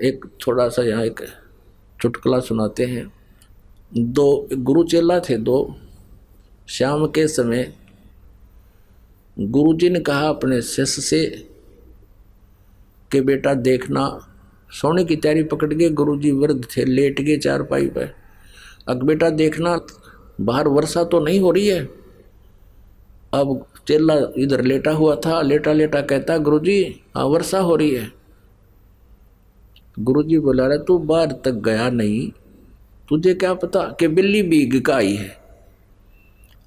एक थोड़ा सा यहाँ एक चुटकुला सुनाते हैं। दो गुरु चेला थे दो। शाम के समय गुरुजी ने कहा अपने शिष्य से कि बेटा देखना, सोने की तैयारी पकड़ के गुरुजी वृद्ध थे, लेट गए चारपाई पे। अब बेटा देखना बाहर वर्षा तो नहीं हो रही है। अब चेला इधर लेटा हुआ था, लेटा लेटा कहता गुरुजी हाँ वर्षा हो रही है। गुरुजी बोला रहा तू बाहर तक गया नहीं, तुझे क्या पता कि बिल्ली भीग का आई है।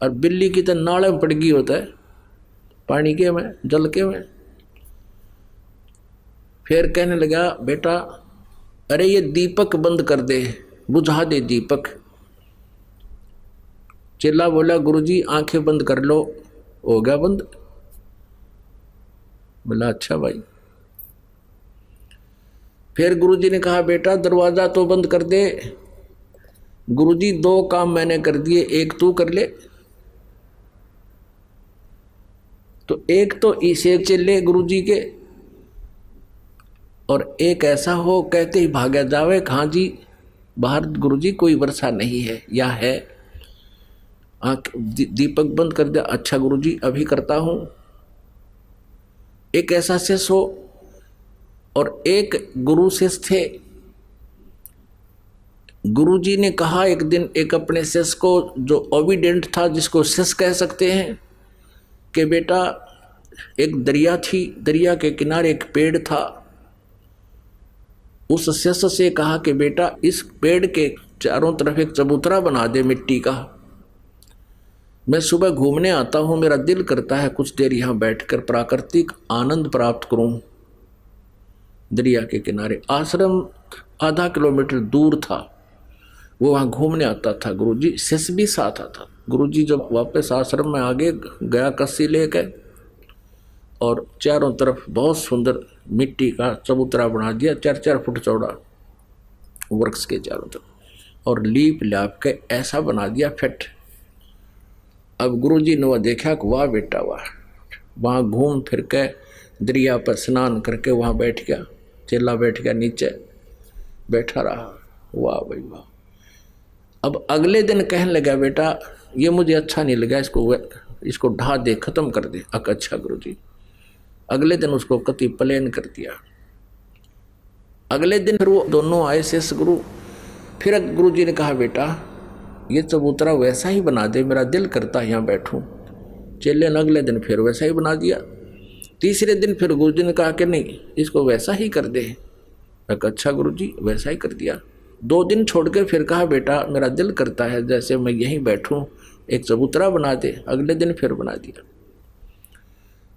और बिल्ली की तो नाले में पड़ गई होता है, पानी के में, जल के में। फिर कहने लगा बेटा अरे ये दीपक बंद कर दे, बुझा दे दीपक। चेला बोला गुरुजी आंखें बंद कर लो, हो गया बंद। बोला अच्छा भाई। फिर गुरुजी ने कहा बेटा दरवाजा तो बंद कर दे। गुरुजी दो काम मैंने कर दिए, एक तू कर ले। तो एक तो इसे चले गुरुजी के, और एक ऐसा हो कहते ही भागा जावे कहाँ जी बाहर गुरुजी कोई वर्षा नहीं है या है। आंख दीपक बंद कर दिया, अच्छा गुरुजी अभी करता हूं। एक ऐसा शिष्य हो और एक गुरु शिष्य थे। गुरुजी ने कहा एक दिन एक अपने शिष्य को जो ओबीडेंट था, जिसको शिष्य कह सकते हैं, कि बेटा एक दरिया थी, दरिया के किनारे एक पेड़ था। उस शिष्य से कहा कि बेटा इस पेड़ के चारों तरफ एक चबूतरा बना दे मिट्टी का। मैं सुबह घूमने आता हूं, मेरा दिल करता है कुछ देर यहां बैठकर प्राकृतिक आनंद प्राप्त करूं। दरिया के किनारे आश्रम आधा किलोमीटर दूर था, वो वहां घूमने आता था। गुरुजी शिष्य भी साथ आता। गुरुजी जब वापस आश्रम में आगे गया कस्सी लेकर, और चारों तरफ बहुत सुंदर मिट्टी का चबूतरा बना दिया, 4-4 फुट चौड़ा वृक्ष के चारों तरफ, और लीप लाप के ऐसा बना दिया फिट। अब गुरुजी ने वह देखा कि वाह बेटा वाह। वहाँ घूम फिर के दरिया पर स्नान करके वहाँ बैठ गया। चेला बैठ गया नीचे, बैठा रहा। वाह भाई वाह। अब अगले दिन कहने लगा बेटा ये मुझे अच्छा नहीं लगा, इसको ढा दे, खत्म कर दे। अच्छा गुरुजी। अगले दिन उसको कति प्लेन कर दिया। अगले दिन फिर वो दोनों आए शेष गुरु। फिर गुरुजी ने कहा बेटा ये चबूतरा वैसा ही बना दे, मेरा दिल करता है यहाँ बैठूं। चेले ने अगले दिन फिर वैसा ही बना दिया। तीसरे दिन फिर गुरुजी ने कहा कि नहीं इसको वैसा ही कर दे। अच्छा गुरुजी, वैसा ही कर दिया। 2 दिन छोड़ के फिर कहा बेटा मेरा दिल करता है जैसे मैं यहीं बैठूं, एक चबूतरा बना दे। अगले दिन फिर बना दिया।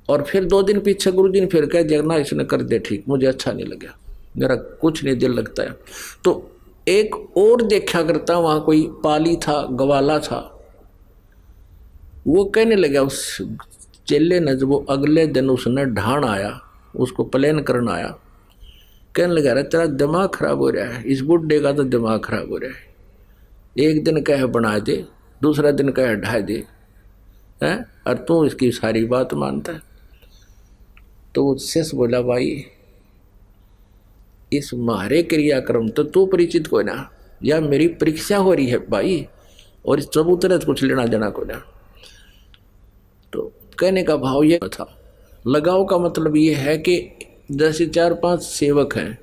और फिर 2 दिन पीछे गुरुजी ने फिर कह दिया ना इसने कर दे ठीक, मुझे अच्छा नहीं लगा, मेरा कुछ नहीं दिल लगता है। तो एक और देखा करता वहां कोई पाली था, गवाला था। वो कहने लगा उस चेले ने, जब वो अगले दिन उसने ढाण आया, उसको प्लेन करना आया, कहने लगा अरे तेरा दिमाग खराब हो रहा है, इस बुढ़े का तो दिमाग खराब हो रहा है। एक दिन कहे बना दे, दूसरा दिन कहे ढा दे, हैं, और तू इसकी सारी बात मानता है। तो वो शिष्य बोला भाई इस मारे क्रियाक्रम तो तू परिचित को ना, या मेरी परीक्षा हो रही है भाई, और इस चबूतरे से कुछ लेना देना को ना। तो कहने का भाव ये था, लगाव का मतलब ये है कि जैसे 4-5 सेवक हैं,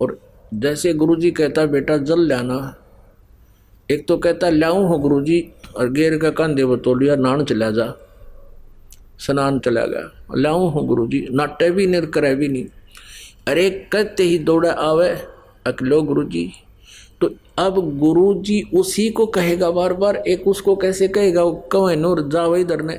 और जैसे गुरुजी कहता बेटा जल लाना, एक तो कहता लाऊं हो गुरुजी, और गेर का कंधे वो तो लिया, नान चला जा, स्नान चला गया। लाऊं हो गुरुजी, नाटे भी नहीं करे भी नहीं। अरे कहते ही दौड़ा आवे अकलो गुरुजी। तो अब गुरुजी उसी को कहेगा बार बार, एक उसको कैसे कहेगा, कवे नूर जाओ इधर ने।